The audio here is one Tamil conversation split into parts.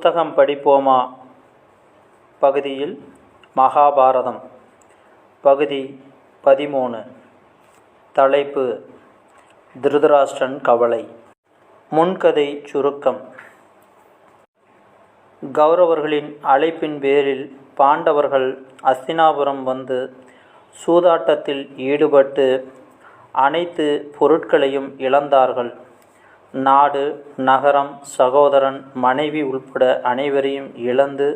புத்தகம் படிப்போமா பகுதியில் மகாபாரதம் பகுதி 13. தலைப்பு திருதராஷ்டிரன் கவலை. முன்கதை சுருக்கம். கௌரவர்களின் அழைப்பின் பேரில் பாண்டவர்கள் அஸ்தினாபுரம் வந்து சூதாட்டத்தில் ஈடுபட்டு அனைத்து பொருட்களையும் இழந்தார்கள். நாடு, நகரம், சகோதரன், மனைவி உள்பட அனைவரையும் இழந்து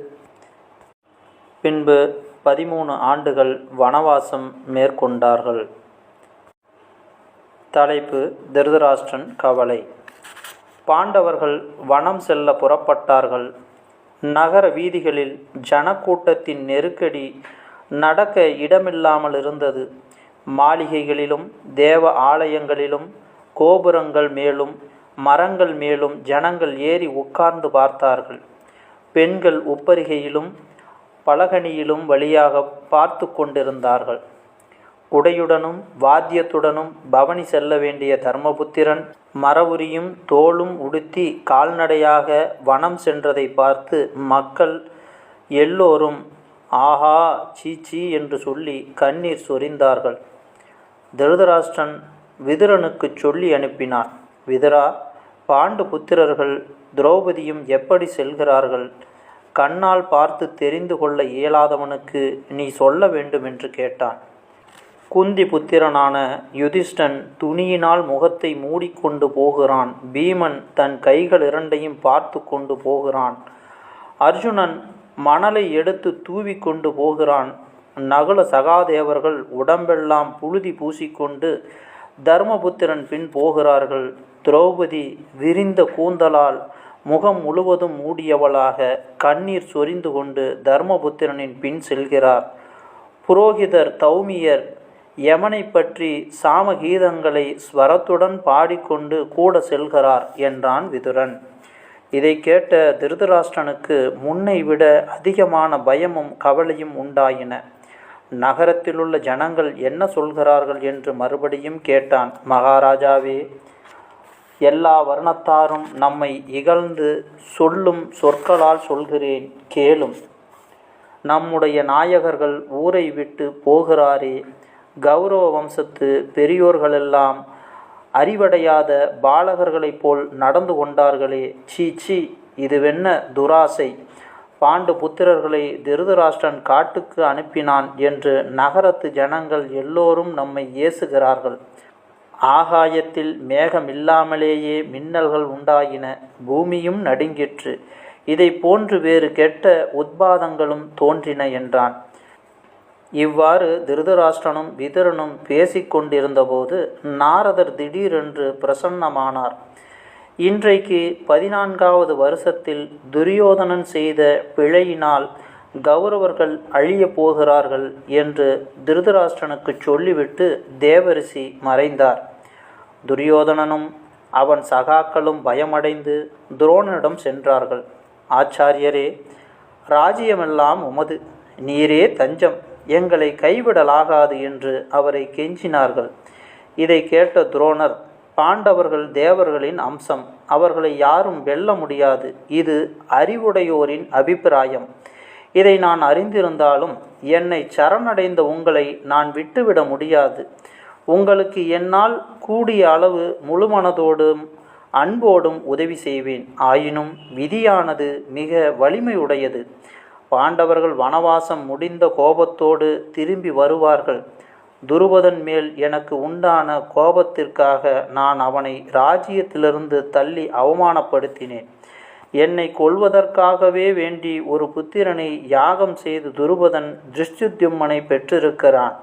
பின்பு 13 ஆண்டுகள் வனவாசம் மேற்கொண்டார்கள். தலைப்பு திருதராஷ்டிரன் கவலை. பாண்டவர்கள் வனம் செல்ல புறப்பட்டார்கள். நகர வீதிகளில் ஜனக்கூட்டத்தின் நெருக்கடி நடக்க இடமில்லாமல் இருந்தது. மாளிகைகளிலும் தேவ ஆலயங்களிலும் கோபுரங்கள் மேலும் மரங்கள் மேலும் ஜனங்கள் ஏறி உட்கார்ந்து பார்த்தார்கள். பெண்கள் உப்பரிகையிலும் பலகணியிலும் வழியாக பார்த்து கொண்டிருந்தார்கள். உடையுடனும் வாத்தியத்துடனும் பவனி செல்ல வேண்டிய தர்மபுத்திரன் மரவுரியும் தோளும் உடுத்தி கால்நடையாக வனம் சென்றதை பார்த்து மக்கள் எல்லோரும் ஆஹா சீச்சி என்று சொல்லி கண்ணீர் சொரிந்தார்கள். திருதராஷ்டிரன் விதுரனுக்கு சொல்லி அனுப்பினான். விதுரா, பாண்டு புத்திரர்கள் திரௌபதியும் எப்படி செல்கிறார்கள்? கண்ணால் பார்த்து தெரிந்து கொள்ள இயலாதவனுக்கு நீ சொல்ல வேண்டும் என்று கேட்டான். குந்தி புத்திரனான யுதிஷ்டன் துணியினால் முகத்தை மூடிக்கொண்டு போகிறான். பீமன் தன் கைகள் இரண்டையும் பார்த்து கொண்டு போகிறான். அர்ஜுனன் மணலை எடுத்து தூவி கொண்டு போகிறான். நகுல சகாதேவர்கள் உடம்பெல்லாம் புழுதி பூசிக்கொண்டு தர்மபுத்திரன் பின் போகிறார்கள். திரௌபதி விரிந்த கூந்தலால் முகம் முழுவதும் மூடியவளாக கண்ணீர் சொரிந்து கொண்டு தர்மபுத்திரனின் பின் செல்கிறார். புரோகிதர் தௌமியர் யமனை பற்றி சாமகீதங்களை ஸ்வரத்துடன் பாடிக்கொண்டு கூட செல்கிறார் என்றான் விதுரன். இதை கேட்ட திருதராஷ்டிரனுக்கு முன்னை விட அதிகமான பயமும் கவலையும் உண்டாயின. நகரத்திலுள்ள ஜனங்கள் என்ன சொல்கிறார்கள் என்று மறுபடியும் கேட்டான். மகாராஜாவே, எல்லா வர்ணத்தாரும் நம்மை இகழ்ந்து சொல்லும் சொற்களால் சொல்கிறேன் கேளும். நம்முடைய நாயகர்கள் ஊரை விட்டு போகிறாரே. கௌரவ வம்சத்து பெரியோர்களெல்லாம் அறிவடையாத பாலகர்களைப் போல் நடந்து கொண்டார்களே. சீச்சி, இதுவென்ன துராசை? பாண்டு புத்திரர்களை திருதராஷ்டிரன் காட்டுக்கு அனுப்பினான் என்று நகரத்து ஜனங்கள் எல்லோரும் நம்மை ஏசுகிறார்கள். ஆகாயத்தில் மேகமில்லாமலேயே மின்னல்கள் உண்டாயின, பூமியும் நடுங்கிற்று. இதை போன்று வேறு கெட்ட உத்பாதங்களும் தோன்றின என்றான். இவ்வாறு திருதராஷ்டிரனும் விதுரனும் பேசிக்கொண்டிருந்தபோது நாரதர் திடீரென்று பிரசன்னமானார். இன்றைக்கு 14வது வருஷத்தில் துரியோதனன் செய்த பிழையினால் கௌரவர்கள் அழியப் போகிறார்கள் என்று திருதராஷ்டிரனுக்கு சொல்லிவிட்டு தேவரிஷி மறைந்தார். துரியோதனனும் அவன் சகாக்களும் பயமடைந்து துரோணனிடம் சென்றார்கள். ஆச்சாரியரே, ராஜ்யமெல்லாம் உமது, நீரே தஞ்சம், எங்களை கைவிடலாகாது என்று அவரை கெஞ்சினார்கள். இதை கேட்ட துரோணர், பாண்டவர்கள் தேவர்களின் அம்சம், அவர்களை யாரும் வெல்ல முடியாது. இது அறிவுடையோரின் அபிப்பிராயம். இதை நான் அறிந்திருந்தாலும் என்னை சரணடைந்த உங்களை நான் விட்டுவிட முடியாது. உங்களுக்கு என்னால் கூடிய அளவு முழுமனதோடும் அன்போடும் உதவி செய்வேன். ஆயினும் விதியானது மிக வலிமையுடையது. பாண்டவர்கள் வனவாசம் முடிந்த கோபத்தோடு திரும்பி வருவார்கள். துருபதன் மேல் எனக்கு உண்டான கோபத்திற்காக நான் அவனை ராஜ்யத்திலிருந்து தள்ளி அவமானப்படுத்தினேன். என்னை கொல்வதற்காகவே வேண்டி ஒரு புத்திரனை யாகம் செய்து துருபதன் திருஷ்டுத்யும்மனை பெற்றிருக்கிறான்.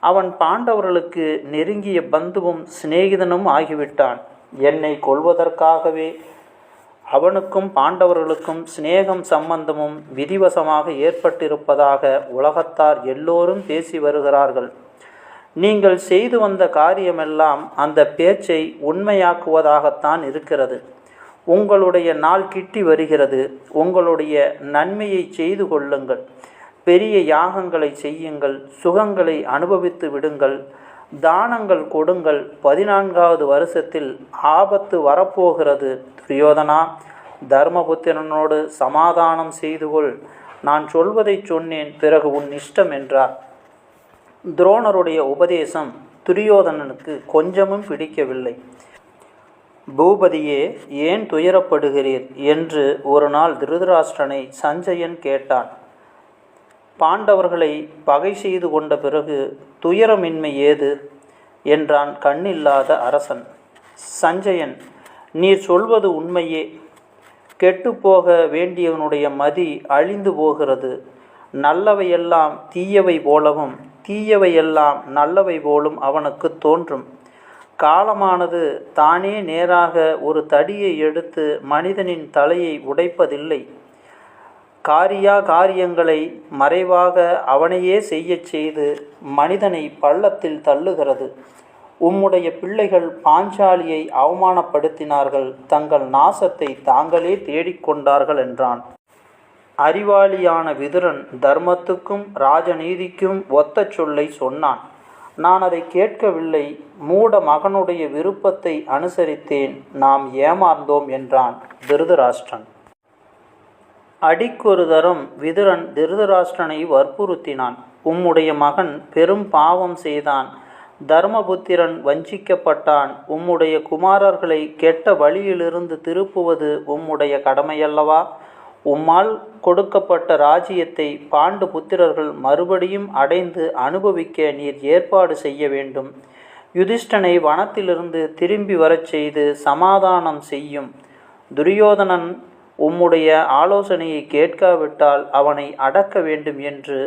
அவன் பாண்டவர்களுக்கு நெருங்கிய பந்துவும் சிநேகிதனும் ஆகிவிட்டான். என்னை கொல்வதற்காகவே அவனுக்கும் பாண்டவர்களுக்கும் சிநேகம் சம்பந்தமும் விதிவசமாக ஏற்பட்டிருப்பதாக உலகத்தார் எல்லோரும் பேசி வருகிறார்கள். நீங்கள் செய்து வந்த காரியமெல்லாம் அந்த பேச்சை உண்மையாக்குவதாகத்தான் இருக்கிறது. உங்களுடைய நாள் கிட்டி வருகிறது. உங்களுடைய நன்மையை செய்து கொள்ளுங்கள். பெரிய யாகங்களை செய்யுங்கள். சுகங்களை அனுபவித்து விடுங்கள். தானங்கள் கொடுங்கள். 14வது வருஷத்தில் ஆபத்து வரப்போகிறது. துரியோதனா, தர்மபுத்திரனோடு சமாதானம் செய்து கொள். நான் சொல்வதை சொன்னேன், பிறகு உன் இஷ்டம் என்றார். துரோணருடைய உபதேசம் துரியோதனனுக்கு கொஞ்சமும் பிடிக்கவில்லை. பூபதியே, ஏன் துயரப்படுகிறீர் என்று ஒரு நாள் திருதராஷ்டிரனை சஞ்சயன் கேட்டான். பாண்டவர்களை பகை செய்து கொண்ட பிறகு துயரமின்மை ஏது என்றான் கண்ணில்லாத அரசன். சஞ்சயன், நீர் சொல்வது உண்மையே. கெட்டுப்போக வேண்டியவனுடைய மதி அழிந்து போகிறது. நல்லவையெல்லாம் தீயவை போலவும் தீயவையெல்லாம் நல்லவை போலும் அவனுக்கு தோன்றும். காலமானது தானே நேராக ஒரு தடியை எடுத்து மனிதனின் தலையை உடைப்பதில்லை. காரியங்களை மறைவாக அவனையே செய்யச் செய்து மனிதனை பள்ளத்தில் தள்ளுகிறது. உம்முடைய பிள்ளைகள் பாஞ்சாலியை அவமானப்படுத்தினார்கள், தங்கள் நாசத்தை தாங்களே தேடிக்கொண்டார்கள் என்றான். அறிவாளியான விதுரன் தர்மத்துக்கும் ராஜநீதிக்கும் ஒத்த சொல்லை சொன்னான். நான் அதை கேட்கவில்லை. மூட மகனுடைய விருப்பத்தை அனுசரித்தேன். நாம் ஏமாந்தோம் என்றான் திருதராஷ்டிரன். அடிக்கொரு தரம் விதுரன் திருதராஷ்டிரனை வற்புறுத்தினான். உம்முடைய மகன் பெரும் பாவம் செய்தான். தர்மபுத்திரன் வஞ்சிக்கப்பட்டான். உம்முடைய குமாரர்களை கெட்ட வழியிலிருந்து திருப்புவது உம்முடைய கடமையல்லவா? உம்மால் கொடுக்கப்பட்ட ராஜ்யத்தை பாண்டு புத்திரர்கள் மறுபடியும் அடைந்து அனுபவிக்க நீர் ஏற்பாடு செய்ய வேண்டும். யுதிஷ்டனை வனத்திலிருந்து திரும்பி வரச் செய்து சமாதானம் செய்யும். துரியோதனன் உம்முடைய ஆலோசனையை கேட்காவிட்டால் அவனை அடக்க வேண்டும் என்று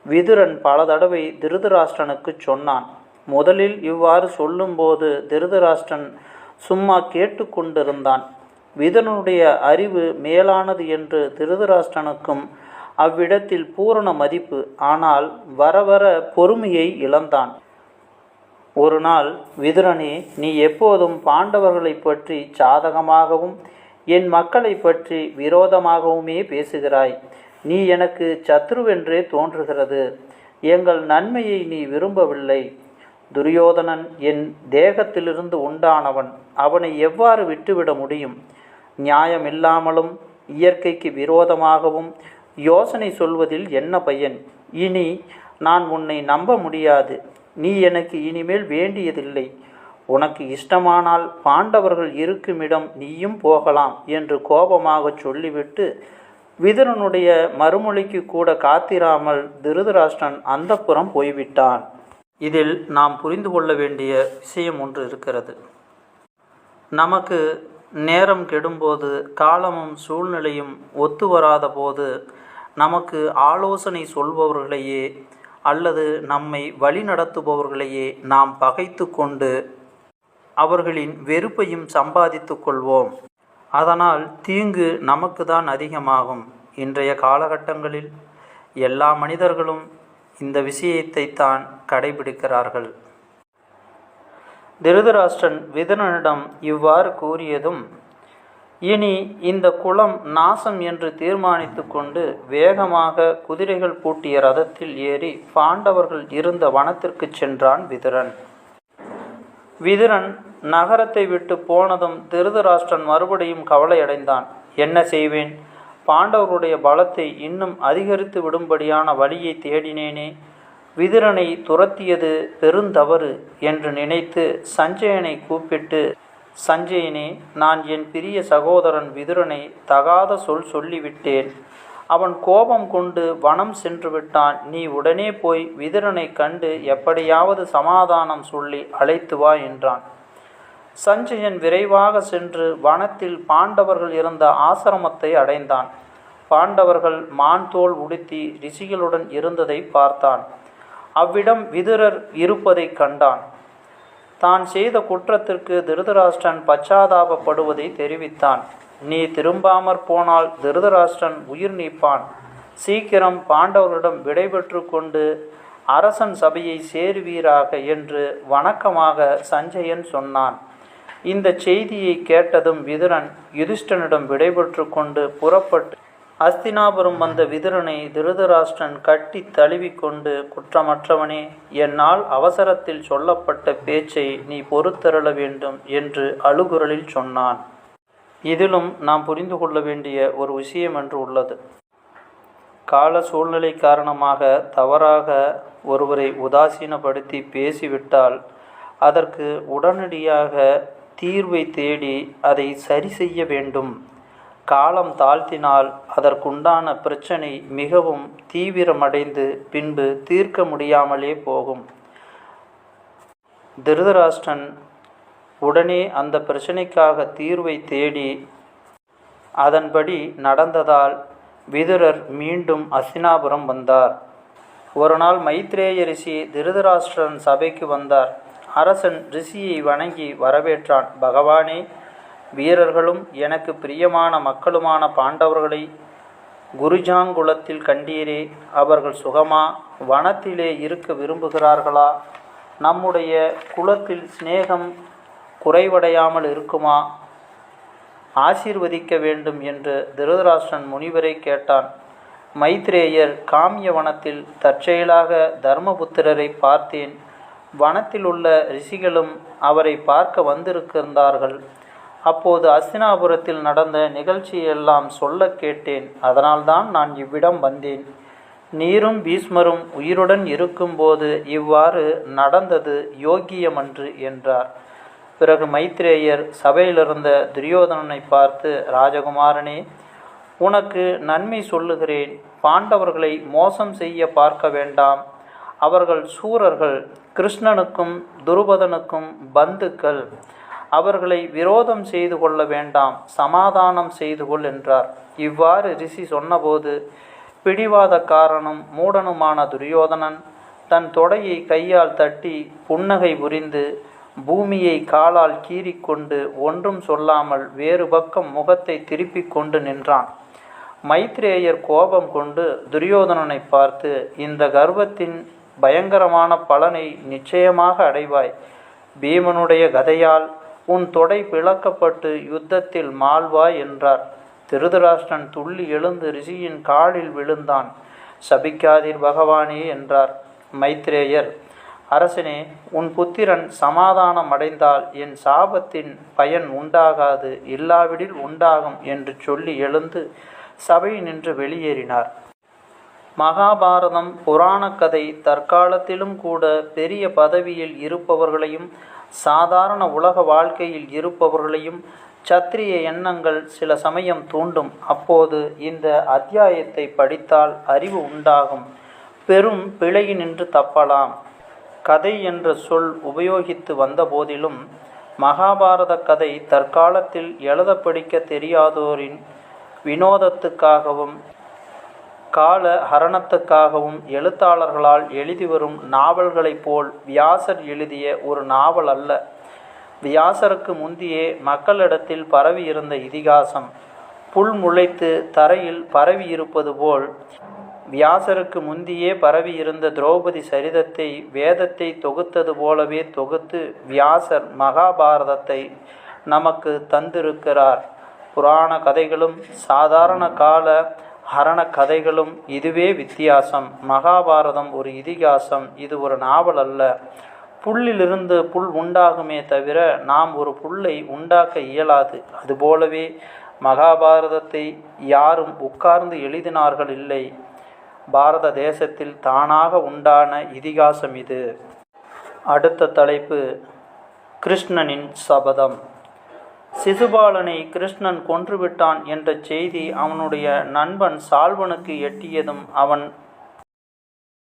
விதுரன் பல தடவை திருதராஷ்டிரனுக்கு சொன்னான். முதலில் இவ்வாறு சொல்லும்போது திருதராஷ்டிரன் சும்மா கேட்டு கொண்டிருந்தான். விதுரனுடைய அறிவு மேலானது என்று திருதராஷ்டிரனுக்கும் அவ்விடத்தில் பூரண மதிப்பு. ஆனால் வர வர பொறுமையை இழந்தான். ஒரு நாள், விதுரனே, நீ எப்போதும் பாண்டவர்களை பற்றி சாதகமாகவும் என் மக்களை பற்றி விரோதமாகவுமே பேசுகிறாய். நீ எனக்கு சத்ருவென்றே தோன்றுகிறது. எங்கள் நன்மையை நீ விரும்பவில்லை. துரியோதனன் என் தேகத்திலிருந்து உண்டானவன். அவனை எவ்வாறு விட்டுவிட முடியும்? நியாயமில்லாமலும் இயற்கைக்கு விரோதமாகவும் யோசனை சொல்வதில் என்ன பயன்? இனி நான் உன்னை நம்ப முடியாது. நீ எனக்கு இனிமேல் வேண்டியதில்லை. உனக்கு இஷ்டமானால் பாண்டவர்கள் இருக்குமிடம் நீயும் போகலாம் என்று கோபமாக சொல்லிவிட்டு விதுரனுடைய மறுமொழிக்கு கூட காத்திராமல் திருதராஷ்டிரன் அந்தப்புறம் போய்விட்டான். இதில் நாம் புரிந்து கொள்ள வேண்டிய விஷயம் ஒன்று இருக்கிறது. நமக்கு நேரம் கெடும்போது, காலமும் சூழ்நிலையும் ஒத்து வராத போது நமக்கு ஆலோசனை சொல்பவர்களையே அல்லது நம்மை வழிநடத்துபவர்களையே நாம் பகைத்து கொண்டு அவர்களின் வெறுப்பையும் சம்பாதித்து கொள்வோம். அதனால் தீங்கு நமக்கு தான் அதிகமாகும். இன்றைய காலகட்டங்களில் எல்லா மனிதர்களும் இந்த விஷயத்தை தான் கடைபிடிக்கிறார்கள். திருதராஷ்டிரன் விதுரனிடம் இவ்வாறு கூறியதும், இனி இந்த குலம் நாசம் என்று தீர்மானித்து கொண்டு வேகமாக குதிரைகள் பூட்டிய ரதத்தில் ஏறி பாண்டவர்கள் இருந்த வனத்திற்கு சென்றான் விதுரன். விதுரன் நகரத்தை விட்டு போனதும் திருதராஷ்டிரன் மறுபடியும் கவலையடைந்தான். என்ன செய்வேன்? பாண்டவருடைய பலத்தை இன்னும் அதிகரித்து விடும்படியான வழியை தேடினேனே. விதுரனை துரத்தியது பெருந்தவறு என்று நினைத்து சஞ்சயனை கூப்பிட்டு, சஞ்சயனே, நான் என் பிரிய சகோதரன் விதுரனை தகாத சொல்லிவிட்டேன். அவன் கோபம் கொண்டு வனம் சென்று விட்டான். நீ உடனே போய் விதுரனை கண்டு எப்படியாவது சமாதானம் சொல்லி அழைத்து வா என்றான். சஞ்சயன் விரைவாக சென்று வனத்தில் பாண்டவர்கள் இருந்த ஆசிரமத்தை அடைந்தான். பாண்டவர்கள் மான் தோல் உடுத்தி ரிஷிகளுடன் இருந்ததை பார்த்தான். அவ்விடம் விதுரர் இருப்பதை கண்டான். தான் செய்த குற்றத்திற்கு திருதராஷ்டிரன் பச்சாதாபப்படுவதை தெரிவித்தான். நீ திரும்பாமற் போனால் திருதராஷ்டிரன் உயிர் நீப்பான். சீக்கிரம் பாண்டவர்களிடம் விடைபெற்று கொண்டு அரசன் சபையை சேருவீராக என்று வணக்கமாக சஞ்சயன் சொன்னான். இந்த செய்தியை கேட்டதும் விதுரன் யுதிஷ்டனிடம் விடைபெற்று கொண்டு புறப்பட்டு அஸ்தினாபுரம் வந்த விதுரனை திருதராஷ்டிரன் கட்டி தழுவிக்கொண்டு, குற்றமற்றவனே, என்னால் அவசரத்தில் சொல்லப்பட்ட பேச்சை நீ பொறுத்தருள வேண்டும் என்று அழுகுரலில் சொன்னான். இதிலும் நாம் புரிந்து கொள்ள வேண்டிய ஒரு விஷயம் என்று உள்ளது. கால சூழ்நிலை காரணமாக தவறாக ஒருவரை உதாசீனப்படுத்தி பேசிவிட்டால் அதற்கு உடனடியாக தீர்வை தேடி அதை சரி செய்ய வேண்டும். காலம் தாழ்த்தினால் அதற்குண்டான பிரச்சனை மிகவும் தீவிரமடைந்து பின்பு தீர்க்க முடியாமலே போகும். திருதராஷ்டிரன் உடனே அந்த பிரச்சனைக்காக தீர்வை தேடி அதன்படி நடந்ததால் விதுரர் மீண்டும் அஸ்தினாபுரம் வந்தார். ஒரு நாள் மைத்ரேய ரிஷி திருதராஷ்டிரன் சபைக்கு வந்தார். அரசன் ரிஷியை வணங்கி வரவேற்றான். பகவானே, வீரர்களும் எனக்கு பிரியமான மக்களுமான பாண்டவர்களை குருஜாங்குலத்தில் கண்டீரே. அவர்கள் சுகமா? வனத்திலே இருக்க விரும்புகிறார்களா? நம்முடைய குலத்தில் சிநேகம் குறைவடையாமல் இருக்குமா? ஆசீர்வதிக்க வேண்டும் என்று திருதராஷ்டிரன் முனிவரை கேட்டான். மைத்ரேயர், காமிய வனத்தில் தற்செயலாக தர்மபுத்திரரை பார்த்தேன். வனத்தில் உள்ள ரிஷிகளும் அவரை பார்க்க வந்திருக்கின்றார்கள். அப்போது அஸ்தினாபுரத்தில் நடந்த நிகழ்ச்சியெல்லாம் சொல்ல கேட்டேன். அதனால்தான் நான் இவ்விடம் வந்தேன். நீரும் பீஷ்மரும் உயிருடன் இருக்கும்போது இவ்வாறு நடந்தது யோக்கியமன்று என்றார். பிறகு மைத்ரேயர் சபையிலிருந்த துரியோதனனை பார்த்து, ராஜகுமாரனே, உனக்கு நன்மை சொல்லுகிறேன். பாண்டவர்களை மோசம் செய்ய பார்க்க வேண்டாம். அவர்கள் சூரர்கள், கிருஷ்ணனுக்கும் துருபதனுக்கும் பந்துக்கள். அவர்களை விரோதம் செய்து கொள்ள வேண்டாம், சமாதானம் செய்து கொள் என்றார். இவ்வாறு ரிஷி சொன்னபோது பிடிவாதக்காரனும் மூடனுமான துரியோதனன் தன் தொடையை கையால் தட்டி புன்னகை புரிந்து பூமியை காலால் கீறிக்கொண்டு ஒன்றும் சொல்லாமல் வேறு பக்கம் முகத்தை திருப்பிக் கொண்டு நின்றான். மைத்ரேயர் கோபம் கொண்டு துரியோதனனை பார்த்து, இந்த கர்வத்தின் பயங்கரமான பலனை நிச்சயமாக அடைவாய். பீமனுடைய கதையால் உன் தொடை பிளக்கப்பட்டு யுத்தத்தில் மாள்வாய் என்றார். திருதராஷ்டிரன் துள்ளி எழுந்து ரிஷியின் காலில் விழுந்தான். சபிக்காதீர் பகவானே என்றார். மைத்ரேயர், அரசனே, உன் புத்திரன் சமாதானம் அடைந்தால் என் சாபத்தின் பயன் உண்டாகாது, இல்லாவிடில் உண்டாகும் என்று சொல்லி எழுந்து சபை நின்று வெளியேறினார். மகாபாரதம் புராண கதை தற்காலத்திலும் கூட பெரிய பதவியில் இருப்பவர்களையும் சாதாரண உலக வாழ்க்கையில் இருப்பவர்களையும் சத்திரிய எண்ணங்கள் சில சமயம் தூண்டும். அப்போது இந்த அத்தியாயத்தை படித்தால் அறிவு உண்டாகும். பெரும் பிழையினின்று தப்பலாம். கதை என்ற சொல் உபயோகித்து வந்த போதிலும் மகாபாரத கதை தற்காலத்தில் எழுத படிக்க தெரியாதோரின் வினோதத்துக்காகவும் கால ஹரணத்துக்காகவும் எழுத்தாளர்களால் எழுதி வரும் நாவல்களைப் போல் வியாசர் எழுதிய ஒரு நாவல் அல்ல. வியாசருக்கு முந்தியே மக்களிடத்தில் பரவி இருந்த இதிகாசம் புல் முளைத்து தரையில் பரவி இருப்பது போல் வியாசருக்கு முந்தியே பரவி இருந்த திரௌபதி சரிதத்தை வேதத்தை தொகுத்தது போலவே தொகுத்து வியாசர் மகாபாரதத்தை நமக்கு தந்திருக்கிறார். புராண கதைகளும் சாதாரண கால ஹரண கதைகளும் இதுவே வித்தியாசம். மகாபாரதம் ஒரு இதிகாசம், இது ஒரு நாவல் அல்ல. புல்லிலிருந்து புல் உண்டாகுமே தவிர நாம் ஒரு புல்லை உண்டாக்க இயலாது. அதுபோலவே மகாபாரதத்தை யாரும் உட்கார்ந்து எழுதினார்கள் இல்லை. பாரத தேசத்தில் தானாக உண்டான இதிகாசம் இது. அடுத்த தலைப்பு, கிருஷ்ணனின் சபதம். சிசுபாலனை கிருஷ்ணன் கொன்றுவிட்டான் என்ற செய்தி அவனுடைய நண்பன் சால்வனுக்கு எட்டியதும் அவன்